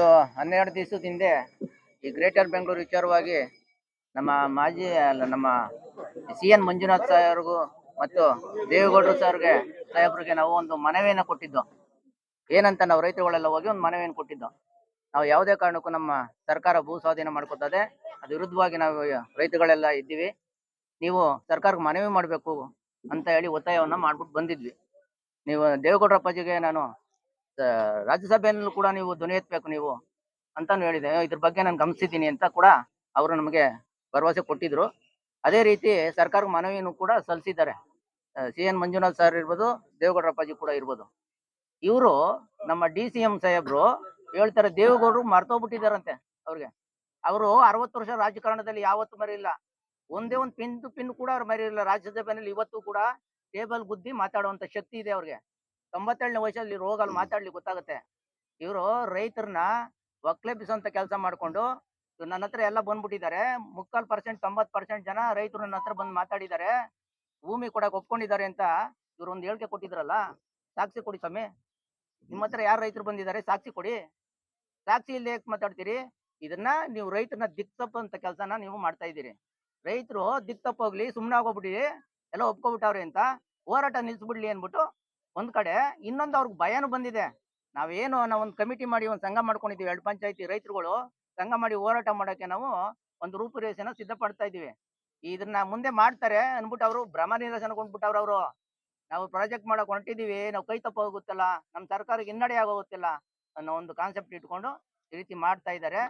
12 ದಿವಸದ ಹಿಂದೆ ಈ ಗ್ರೇಟರ್ ಬೆಂಗಳೂರು ವಿಚಾರವಾಗಿ ನಮ್ಮ ಮಾಜಿ ನಮ್ಮ CN ಮಂಜುನಾಥ್ ಸಾಹೇಬ್ರಿಗೂ ಮತ್ತು ದೇವೇಗೌಡರು ಸಾಹೇಬ್ರಿಗೆ ನಾವು ಒಂದು ಮನವಿಯನ್ನು ಕೊಟ್ಟಿದ್ದು. ಏನಂತ ನಾವು ರೈತರುಗಳೆಲ್ಲ ಹೋಗಿ ಒಂದು ಮನವಿಯನ್ನು ಕೊಟ್ಟಿದ್ದು. ನಾವು ಯಾವುದೇ ಕಾರಣಕ್ಕೂ ನಮ್ಮ ಸರ್ಕಾರ ಭೂ ಸ್ವಾಧೀನ ಮಾಡ್ಕೊತದೆ, ಅದು ವಿರುದ್ಧವಾಗಿ ನಾವು ರೈತರುಗಳೆಲ್ಲ ಇದ್ದೀವಿ. ನೀವು ಸರ್ಕಾರಕ್ಕೆ ಮನವಿ ಮಾಡಬೇಕು ಅಂತ ಹೇಳಿ ಒತ್ತಾಯವನ್ನ ಮಾಡ್ಬಿಟ್ಟು ಬಂದಿದ್ವಿ. ನೀವು ದೇವೇಗೌಡರ ಅಪ್ಪಾಜಿಗೆ ನಾನು ರಾಜ್ಯಸಭೆಯಲ್ಲೂ ಕೂಡ ನೀವು ಧ್ವನಿ ಎತ್ತಬೇಕು ನೀವು ಅಂತಾನು ಹೇಳಿದೆ. ಇದ್ರ ಬಗ್ಗೆ ನಾನು ಗಮನಿಸಿದ್ದೀನಿ ಅಂತ ಕೂಡ ಅವರು ನಮಗೆ ಭರವಸೆ ಕೊಟ್ಟಿದ್ರು. ಅದೇ ರೀತಿ ಸರ್ಕಾರಕ್ಕೆ ಮನವಿಯನ್ನು ಕೂಡ ಸಲ್ಲಿಸಿದ್ದಾರೆ. CN ಮಂಜುನಾಥ್ ಸರ್ ಇರ್ಬೋದು, ದೇವೇಗೌಡರ ಅಪ್ಪಾಜಿ ಕೂಡ ಇರ್ಬೋದು. ಇವರು ನಮ್ಮ DCM ಸಾಹೇಬ್ರು ಹೇಳ್ತಾರೆ ದೇವೇಗೌಡರು ಮರ್ತೋಗ್ಬಿಟ್ಟಿದಾರಂತೆ. ಅವ್ರಿಗೆ ಅವರು 60 ವರ್ಷ ರಾಜಕಾರಣದಲ್ಲಿ ಯಾವತ್ತೂ ಮರಿಲ್ಲ, ಒಂದೇ ಒಂದು ಪಿನ್ ಕೂಡ ಅವ್ರು ಮರಿಲ್ಲ. ರಾಜ್ಯಸಭೆಯಲ್ಲಿ ಇವತ್ತು ಕೂಡ ಟೇಬಲ್ ಗುದ್ದಿ ಮಾತಾಡುವಂತ ಶಕ್ತಿ ಇದೆ ಅವ್ರಿಗೆ. 97ನೇ ವಯಸ್ಸಲ್ಲಿ ರೋಗಲ್ಲಿ ಮಾತಾಡ್ಲಿಕ್ಕೆ ಗೊತ್ತಾಗುತ್ತೆ. ಇವರು ರೈತರನ್ನ ಒಕ್ಲೆಬ್ಬಿಸುವಂತ ಕೆಲಸ ಮಾಡ್ಕೊಂಡು ನನ್ನ ಹತ್ರ ಎಲ್ಲ ಬಂದ್ಬಿಟ್ಟಿದ್ದಾರೆ. 3/4% 90% ಜನ ರೈತರು ನನ್ನ ಹತ್ರ ಬಂದು ಮಾತಾಡಿದ್ದಾರೆ, ಭೂಮಿ ಕೊಡಕ್ ಒಪ್ಕೊಂಡಿದ್ದಾರೆ ಅಂತ ಇವ್ರು ಒಂದು ಹೇಳಿಕೆ ಕೊಟ್ಟಿದ್ರಲ್ಲ. ಸಾಕ್ಷಿ ಕೊಡಿ ಸ್ವಾಮಿ, ನಿಮ್ಮ ಹತ್ರ ಯಾರು ರೈತರು ಬಂದಿದ್ದಾರೆ ಸಾಕ್ಷಿ ಕೊಡಿ. ಸಾಕ್ಷಿ ಇಲ್ಲದೆ ಮಾತಾಡ್ತೀರಿ? ಇದನ್ನ ನೀವು ರೈತರನ್ನ ದಿಕ್ತಪ್ಪಂತ ಕೆಲಸನ ನೀವು ಮಾಡ್ತಾ ಇದ್ದೀರಿ. ರೈತರು ದಿಕ್ತಪ್ಪೋಗ್ಲಿ, ಸುಮ್ಮನೆ ಆಗೋಗ್ಬಿಡಿ, ಎಲ್ಲ ಒಪ್ಕೊಬಿಟ್ಟವ್ರೆ ಅಂತ ಹೋರಾಟ ನಿಲ್ಸ್ಬಿಡ್ಲಿ ಅನ್ಬಿಟ್ಟು ಒಂದ್ ಕಡೆ, ಇನ್ನೊಂದು ಅವ್ರಿಗೆ ಭಯನೂ ಬಂದಿದೆ. ನಾವು ಒಂದು ಕಮಿಟಿ ಮಾಡಿ ಒಂದು ಸಂಘ ಮಾಡ್ಕೊಂಡಿದೀವಿ. 2 ಪಂಚಾಯತಿ ರೈತರುಗಳು ಸಂಘ ಮಾಡಿ ಹೋರಾಟ ಮಾಡಕ್ಕೆ ನಾವು ಒಂದು ರೂಪುರೇಷೆನ ಸಿದ್ಧಪಡ್ತಾ ಇದೀವಿ. ಇದನ್ನ ಮುಂದೆ ಮಾಡ್ತಾರೆ ಅನ್ಬಿಟ್ಟು ಅವರು ಭ್ರಮ ನಿರಸನಗೊಂಡ್ಬಿಟ್ಟವ್ರು. ಅವರು ನಾವು ಪ್ರಾಜೆಕ್ಟ್ ಮಾಡಕ್ ಹೊಂಟಿದೀವಿ, ನಾವು ಕೈ ತಪ್ಪ ಹೋಗುತ್ತಲ್ಲ, ನಮ್ಮ ಸರ್ಕಾರಕ್ಕೆ ಹಿನ್ನಡೆ ಆಗೋಗುತ್ತಿಲ್ಲ ಅನ್ನೋ ಒಂದು ಕಾನ್ಸೆಪ್ಟ್ ಇಟ್ಕೊಂಡು ಈ ರೀತಿ ಮಾಡ್ತಾ ಇದ್ದಾರೆ.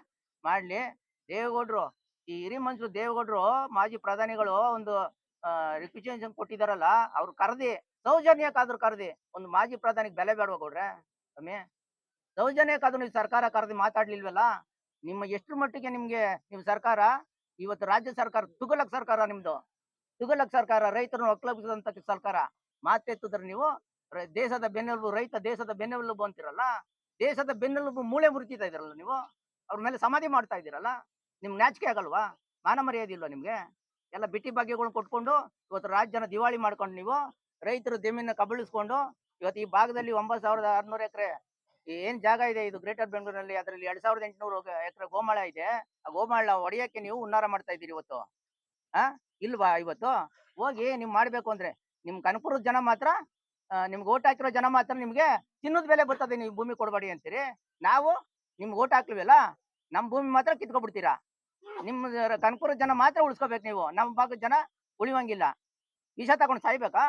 ಮಾಡ್ಲಿ. ದೇವೇಗೌಡರು, ಈ ಹಿರಿ ಮನುಷ್ಯರು ದೇವೇಗೌಡರು ಮಾಜಿ ಪ್ರಧಾನಿಗಳು ಒಂದು ರಿಕ್ವಿಷನ್ ಕೊಟ್ಟಿದಾರಲ್ಲ, ಅವ್ರು ಕರೆದಿ ಸೌಜನ್ಯಕ್ಕಾದ್ರೂ ಕರೆದಿ ಒಂದು ಮಾಜಿ ಪ್ರಧಾನಿಗೆ ಬೆಲೆ ಬೇಡವಾ ಗೌಡ್ರೆ? ಸ್ವಾಮಿ, ಸೌಜನ್ಯಕ್ಕಾದ್ರೂ ನೀವು ಸರ್ಕಾರ ಕರೆದಿ ಮಾತಾಡ್ಲಿಲ್ವಲ್ಲ? ನಿಮ್ಮ ಎಷ್ಟು ಮಟ್ಟಿಗೆ ನಿಮ್ ಸರ್ಕಾರ ಇವತ್ತು ರಾಜ್ಯ ಸರ್ಕಾರ ತುಗಲಕ್ ಸರ್ಕಾರ, ನಿಮ್ದು ತುಗಲಕ್ ಸರ್ಕಾರ, ರೈತರನ್ನು ಒಕ್ಕಲಬ್ಬಿಸಿದಂತ ಸರ್ಕಾರ. ಮಾತೆತ್ತಿದ್ರೆ ನೀವು ದೇಶದ ಬೆನ್ನೆಲುಬು, ರೈತ ದೇಶದ ಬೆನ್ನೆಲುಬು ಅಂತಿರಲ್ಲ, ದೇಶದ ಬೆನ್ನೆಲುಬು ಮೂಳೆ ಮುರಿತಾ ಇದ್ದೀರಲ್ಲ ನೀವು. ಅವ್ರ ಮೇಲೆ ಸಮಾಧಿ ಮಾಡ್ತಾ ಇದ್ದೀರಲ್ಲ. ನಿಮ್ಗೆ ನಾಚಿಕೆ ಆಗಲ್ವಾ? ಮಾನ ಮರ್ಯಾದೆ ಇಲ್ವಾ ನಿಮ್ಗೆ? ಎಲ್ಲ ಬಿಟ್ಟಿ ಭಾಗ್ಯಗಳನ್ನ ಕೊಟ್ಕೊಂಡು ಇವತ್ತು ರಾಜ್ಯನ ದಿವಾಳಿ ಮಾಡ್ಕೊಂಡು ನೀವು ರೈತರು ಜಮೀನ ಕಬಳಿಸ್ಕೊಂಡು ಇವತ್ತು ಈ ಭಾಗದಲ್ಲಿ 9600 ಎಕರೆ ಏನ್ ಜಾಗ ಇದೆ ಇದು ಗ್ರೇಟರ್ ಬೆಂಗಳೂರಿನಲ್ಲಿ, ಅದರಲ್ಲಿ 2800 ಎಕರೆ ಗೋಮಾಳ ಇದೆ. ಆ ಗೋಮಾಳ ಒಡೆಯಕ್ಕೆ ನೀವು ಹುನ್ನಾರ ಮಾಡ್ತಾ ಇದ್ದೀರಿ ಇವತ್ತು. ಇಲ್ವಾ? ಇವತ್ತು ಹೋಗಿ ನೀವು ಮಾಡ್ಬೇಕು ಅಂದ್ರೆ ನಿಮ್ ಕನಕಪುರದ ಜನ ಮಾತ್ರ, ನಿಮ್ಗೆ ಓಟ್ ಹಾಕಿರೋ ಜನ ಮಾತ್ರ ನಿಮ್ಗೆ ಚಿನ್ನದ ಬೆಲೆ ಬರ್ತದೆ, ನೀವು ಭೂಮಿ ಕೊಡಬೇಡಿ ಅಂತೀರಿ. ನಾವು ನಿಮ್ಗೆ ಓಟ್ ಹಾಕ್ಲಿವಲ್ಲ, ನಮ್ ಭೂಮಿ ಮಾತ್ರ ಕಿತ್ಕೊಬಿಡ್ತೀರಾ. ನಿಮ್ ಕನಕಪುರದ ಜನ ಮಾತ್ರ ಉಳಿಸ್ಕೋಬೇಕು ನೀವು, ನಮ್ಮ ಭಾಗದ ಜನ ಉಳಿವಂಗಿಲ್ಲ. ವಿಷ ತಗೊಂಡು ಸಾಯ್ಬೇಕಾ?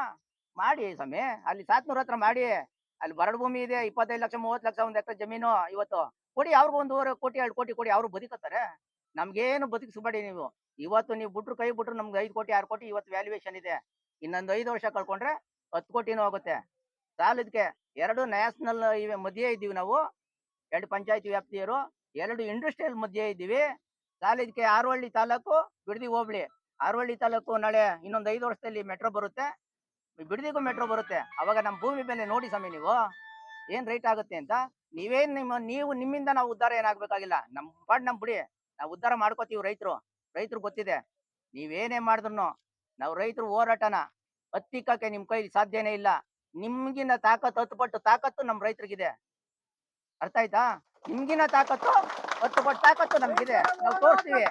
ಮಾಡಿ ಸ್ವಾಮಿ, ಅಲ್ಲಿ 700 ಹತ್ರ ಮಾಡಿ. ಅಲ್ಲಿ ಬರಡು ಭೂಮಿ ಇದೆ, 25 ಲಕ್ಷ 30 ಲಕ್ಷ ಒಂದ್ ಎಕರೆ ಜಮೀನು. ಇವತ್ತು ಕೊಡಿ ಅವ್ರಿಗೂ 1.5 ಕೋಟಿ 2 ಕೋಟಿ ಕೊಡಿ, ಅವ್ರು ಬದುಕತ್ತಾರೆ. ನಮ್ಗೇನು ಬದುಕಿಸ್ಬೇಡಿ ನೀವು. ಇವತ್ತು ನೀವು ಬಿಟ್ರು ಕೈ ಬಿಟ್ರು ನಮ್ಗೆ 5 ಕೋಟಿ 6 ಕೋಟಿ ಇವತ್ತು ವ್ಯಾಲ್ಯೂಯೇಷನ್ ಇದೆ. ಇನ್ನೊಂದು 5 ವರ್ಷ ಕಳ್ಕೊಂಡ್ರೆ 10 ಕೋಟಿನೂ ಆಗುತ್ತೆ. ಸಾಲದಕ್ಕೆ 2 ನ್ಯಾಷನಲ್ ಇವೆ ಮಧ್ಯೆ ಇದ್ದೀವಿ ನಾವು, 2 ಪಂಚಾಯತಿ ವ್ಯಾಪ್ತಿಯರು, 2 ಇಂಡಸ್ಟ್ರಿಯಲ್ ಮಧ್ಯೆ ಇದ್ದೀವಿ. ಸಾಲದಕ್ಕೆ ಆರೋಹಳ್ಳಿ ತಾಲೂಕು, ಬಿಡದಿ ಹೋಬಳಿ. ಆರೋಹಳ್ಳಿ ತಾಲೂಕು ನಾಳೆ ಇನ್ನೊಂದು 5 ವರ್ಷದಲ್ಲಿ ಮೆಟ್ರೋ ಬರುತ್ತೆ, ಬಿಡದಿಗೂ ಮೆಟ್ರೋ ಬರುತ್ತೆ. ಅವಾಗ ನಮ್ಮ ಭೂಮಿ ಬೆಲೆ ನೋಡಿ ಸ್ವಾಮಿ ನೀವು ಏನ್ ರೇಟ್ ಆಗುತ್ತೆ ಅಂತ. ನೀವು ನಿಮ್ಮಿಂದ ನಾವು ಉದ್ಧಾರ ಏನಾಗ್ಬೇಕಾಗಿಲ್ಲ. ನಮ್ ಬಿಡಿ, ನಾವು ಉದ್ಧಾರ ಮಾಡ್ಕೋತೀವಿ. ರೈತರು ಗೊತ್ತಿದೆ. ನೀವೇನೇ ಮಾಡಿದ್ರು ನಾವು ರೈತರು ಹೋರಾಟನ ಹತ್ತಿಕ್ಕಕ್ಕೆ ನಿಮ್ ಕೈಲಿ ಸಾಧ್ಯನೇ ಇಲ್ಲ. ನಿಮ್ಗಿನ ತಾಕತ್ತು 10 ಪಟ್ಟು ತಾಕತ್ತು ನಮ್ ರೈತರಿಗಿದೆ. ಅರ್ಥ ಆಯ್ತಾ? ನಿಮ್ಗಿನ ತಾಕತ್ತು 10 ಪಟ್ಟು ತಾಕತ್ತು ನಮ್ಗಿದೆ. ನಾವು ತೋರಿಸ್ತೀವಿ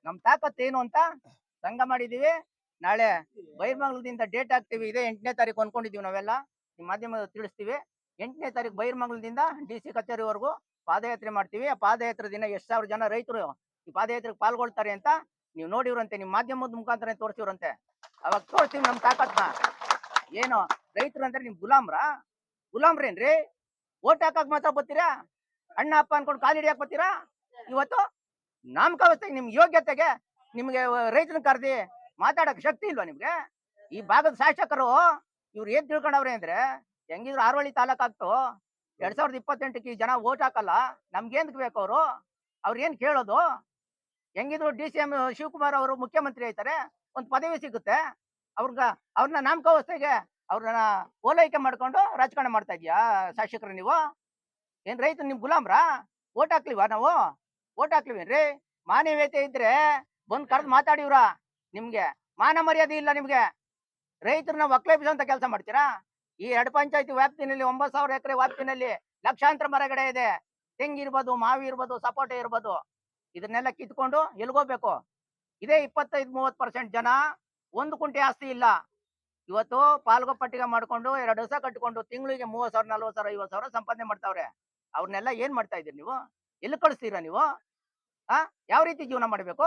ನಮ್ ತಾಕತ್ತು ಏನು ಅಂತ. ಸಂಘ ಮಾಡಿದೀವಿ. ನಾಳೆ ಬೈರ್ಮಂಗಲದಿಂದ ಡೇಟ್ ಹಾಕ್ತಿವಿ. ಇದೇ 8ನೇ ತಾರೀಕು ಅನ್ಕೊಂಡಿದೀವಿ ನಾವೆಲ್ಲ. ನಿಮ್ಮ ಮಾಧ್ಯಮ ತಿಳಿಸ್ತೀವಿ. 8ನೇ ತಾರೀಕು ಬೈರ್ಮಂಗಲದಿಂದ DC ಕಚೇರಿವರೆಗೂ ಪಾದಯಾತ್ರೆ ಮಾಡ್ತೀವಿ. ಆ ಪಾದಯಾತ್ರೆ ದಿನ ಎಷ್ಟು ಸಾವಿರ ಜನ ರೈತರು ಈ ಪಾದಯಾತ್ರೆಗೆ ಪಾಲ್ಗೊಳ್ತಾರೆ ಅಂತ ನೀವು ನೋಡಿವ್ರಂತೆ, ನಿಮ್ಮ ಮಾಧ್ಯಮದ ಮುಖಾಂತರ ತೋರಿಸಿವ್ರಂತೆ. ಅವಾಗ ತೋರಿಸ್ತೀವಿ ನಮ್ ತಾಕತ್ನ. ಏನು ರೈತರು ಅಂದ್ರೆ ನಿಮ್ ಗುಲಾಮ್ರೇನ್ರಿ? ಓಟ್ ಹಾಕಕ್ ಮಾತ್ರ ಬರ್ತೀರಾ? ಅಣ್ಣ ಅಪ್ಪ ಅನ್ಕೊಂಡು ಕಾಲ್ ಹಿಡಿಯಾಕ್ ಬರ್ತೀರಾ? ಇವತ್ತು ನಾಮಕಾವಸ್ಥೆಗೆ ನಿಮ್ ಯೋಗ್ಯತೆಗೆ ನಿಮ್ಗೆ ರೈತನ ಕರೆದಿ ಮಾತಾಡಕ್ ಶಕ್ತಿ ಇಲ್ವಾ ನಿಮ್ಗೆ? ಈ ಭಾಗದ ಶಾಸಕರು ಇವ್ರು ಏನ್ ತಿಳ್ಕೊಂಡವ್ರೆ ಅಂದ್ರೆ, ಹೆಂಗಿದ್ರು ಆರೋಹಳ್ಳಿ ತಾಲೂಕ್ ಆಗ್ತು 2028ಕ್ಕೆ ಈ ಜನ ಓಟ್ ಹಾಕಲ್ಲ, ನಮ್ಗೇನ್ ಬೇಕು? ಅವ್ರು ಏನ್ ಕೇಳೋದು? ಹೆಂಗಿದ್ರು DCM ಶಿವಕುಮಾರ್ ಅವರು ಮುಖ್ಯಮಂತ್ರಿ ಆಯ್ತಾರೆ, ಒಂದು ಪದವಿ ಸಿಗುತ್ತೆ ಅವ್ರನ್ನ ನಾಮಕಾವಸ್ಥೆಗೆ ಅವ್ರನ್ನ ಓಲೈಕೆ ಮಾಡ್ಕೊಂಡು ರಾಜಕಾರಣ ಮಾಡ್ತಾ ಇದೀಯಾ ಶಾಸಕರು ನೀವು? ಏನ್ ರೈತ ನಿಮ್ ಗುಲಾಮ್ರಾ? ಓಟ್ ಹಾಕ್ಲಿವಾ ನಾವು? ಓಟ್ ಹಾಕ್ಲಿವೇನ್ರಿ? ಮಾನವೀಯತೆ ಇದ್ರೆ ಬಂದ್ ಕರೆದು ಮಾತಾಡಿವ್ರ. ನಿಮ್ಗೆ ಮಾನ ಮರ್ಯಾದೆ ಇಲ್ಲ ನಿಮ್ಗೆ. ರೈತರನ್ನ ಒಕ್ಲೇಪಿಸುವಂತ ಕೆಲಸ ಮಾಡ್ತೀರಾ? ಈ 2 ಪಂಚಾಯತಿ ವ್ಯಾಪ್ತಿನಲ್ಲಿ 9,000 ಎಕರೆ ವ್ಯಾಪ್ತಿನಲ್ಲಿ ಲಕ್ಷಾಂತರ ಮರಗಿಡ ಇದೆ. ತೆಂಗಿರ್ಬೋದು, ಮಾವು ಇರ್ಬೋದು, ಸಪೋಟ ಇರ್ಬೋದು. ಇದನ್ನೆಲ್ಲ ಕಿತ್ಕೊಂಡು ಎಲ್ಗೋಗ್ಬೇಕು. ಇದೇ 25-30% ಜನ ಒಂದು ಕುಂಟೆ ಆಸ್ತಿ ಇಲ್ಲ. ಇವತ್ತು ಪಾಲ್ಗೊ ಪಟ್ಟಿಗೆ ಮಾಡ್ಕೊಂಡು 2 ದಿವಸ ಕಟ್ಕೊಂಡು ತಿಂಗಳಿಗೆ 30,000, 40,000, 50,000 ಸಂಪಾದನೆ ಮಾಡ್ತಾವ್ರೆ. ಅವ್ರನ್ನೆಲ್ಲ ಏನ್ ಮಾಡ್ತಾ ಇದ್ದೀರಿ ನೀವು? ಎಲ್ಲಿ ಕಳಿಸ್ತೀರಾ ನೀವು? ಯಾವ ರೀತಿ ಜೀವನ ಮಾಡ್ಬೇಕು?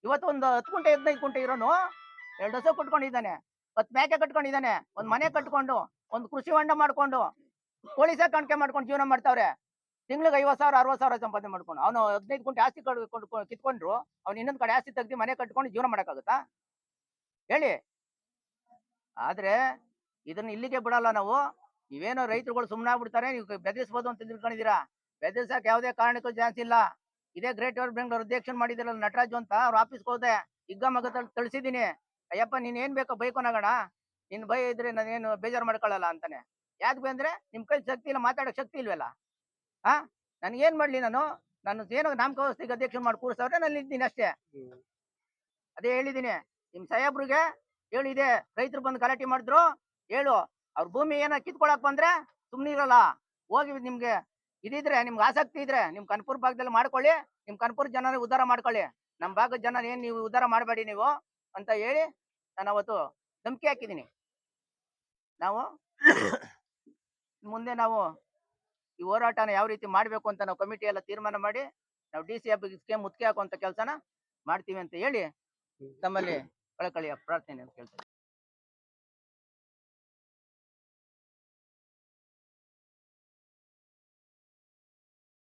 ಇವತ್ತು ಒಂದು 10 ಕುಂಟೆ 15 ಕುಂಟೆ ಇರೋನು 2 ದಿವಸ ಕಟ್ಕೊಂಡಿದ್ದಾನೆ, 10 ಮೇಕೆ ಕಟ್ಕೊಂಡಿದ್ದಾನೆ, ಒಂದ್ ಮನೆ ಕಟ್ಕೊಂಡು, ಒಂದು ಕೃಷಿ ಹೊಂಡ ಮಾಡ್ಕೊಂಡು, ಕೋಳಿ ಸಾಕಾಣಿಕೆ ಮಾಡ್ಕೊಂಡು ಜೀವನ ಮಾಡ್ತಾವ್ರೆ. ತಿಂಗಳಿಗೆ 50,000, 60,000 ಸಂಪಾದನೆ ಮಾಡ್ಕೊಂಡು ಅವನು 15 ಕುಂಟೆ ಆಸ್ತಿ ಕಿತ್ಕೊಂಡ್ರು ಅವ್ನು ಇನ್ನೊಂದ್ ಕಡೆ ಆಸ್ತಿ ತೆಗ್ದು ಮನೆ ಕಟ್ಕೊಂಡು ಜೀವನ ಮಾಡಕ್ಕಾಗುತ್ತಾ ಹೇಳಿ? ಆದ್ರೆ ಇದನ್ನ ಇಲ್ಲಿಗೆ ಬಿಡಲ್ಲ ನಾವು. ನೀವೇನೋ ರೈತರುಗಳು ಸುಮ್ಮನೆ ಆಗ್ಬಿಡ್ತಾರೆ, ನೀವು ಬೆದರಿಸಬಹುದು ಅಂತ ತಿಳ್ಕೊಂಡಿದ್ದೀರಾ. ಬೆದರಿಸಕ್ ಯಾವುದೇ ಕಾರಣಕ್ಕೂ ಚಾನ್ಸ್ ಇಲ್ಲ. ಇದೇ ಗ್ರೇಟರ್ ಬೆಂಗಳೂರು ಅಧ್ಯಕ್ಷನ್ ಮಾಡಿದಿರಲ್ಲ ನಟರಾಜು ಅಂತ, ಅವ್ರ ಆಫೀಸ್ಗೆ ಹೋದೆ, ಹಿಗ್ಗ ಮಗ ತಿಳಿಸಿದೀನಿ. ಅಯ್ಯಪ್ಪ ನೀನ್ ಏನ್ ಬೇಕೋ ಬೈಕೋನಗಣ, ನಿನ್ ಭಯ ಇದ್ರೆ ನಾನೇನು ಬೇಜಾರು ಮಾಡ್ಕೊಳ್ಳಲ್ಲ ಅಂತಾನೆ. ಯಾಕೆ ಬಂದ್ರೆ ನಿಮ್ ಕೈ ಶಕ್ತಿ ಇಲ್ಲ, ಮಾತಾಡೋ ಶಕ್ತಿ ಇಲ್ವಲ್ಲ. ನನ್ಗೇನ್ ಮಾಡ್ಲಿ ನಾನು? ನಾನು ಏನೋ ನಾಮಕಾವಸ್ಥೆಗೆ ಅಧ್ಯಕ್ಷ ಮಾಡಿ ಕೂರಿಸ್ತವ್ರೆ, ನಾನು ಇದ್ದೀನಿ ಅಷ್ಟೇ. ಅದೇ ಹೇಳಿದೀನಿ ನಿಮ್ ಸಾಹೇಬ್ರಿಗೆ ಹೇಳಿದೆ, ರೈತರು ಬಂದು ಗಲಾಟೆ ಮಾಡಿದ್ರು ಹೇಳು, ಅವ್ರ ಭೂಮಿ ಏನ ಕಿತ್ಕೊಳಕ್ ಬಂದ್ರೆ ಸುಮ್ನೆ ಇರಲ್ಲ. ಹೋಗಿ ನಿಮ್ಗೆ ಇದಿದ್ರೆ, ನಿಮ್ಗೆ ಆಸಕ್ತಿ ಇದ್ರೆ ನಿಮ್ ಕನ್ಪುರ್ ಭಾಗದಲ್ಲಿ ಮಾಡ್ಕೊಳ್ಳಿ, ನಿಮ್ ಕನ್ಪುರ್ ಜನ ಉದ್ಧಾರ ಮಾಡ್ಕೊಳ್ಳಿ, ನಮ್ ಭಾಗದ ಜನ ಏನ್ ನೀವು ಉದ್ಧಾರ ಮಾಡಬೇಡಿ ನೀವು ಅಂತ ಹೇಳಿ ನಾನು ಅವತ್ತು ಧಮಕಿ ಹಾಕಿದೀನಿ. ನಾವು ಮುಂದೆ ನಾವು ಈ ಹೋರಾಟನ ಯಾವ ರೀತಿ ಮಾಡ್ಬೇಕು ಅಂತ ನಾವು ಕಮಿಟಿ ಎಲ್ಲ ತೀರ್ಮಾನ ಮಾಡಿ ನಾವು DC ಹಬ್ಬಿಗೆ ಮುತ್ತಿಗೆ ಹಾಕುವಂತ ಕೆಲಸನ ಮಾಡ್ತೀವಿ ಅಂತ ಹೇಳಿ ತಮ್ಮಲ್ಲಿ ಕಳಕಳಿಯ ಪ್ರಾರ್ಥನೆ ಅಂತ ಕೇಳ್ತೇನೆ.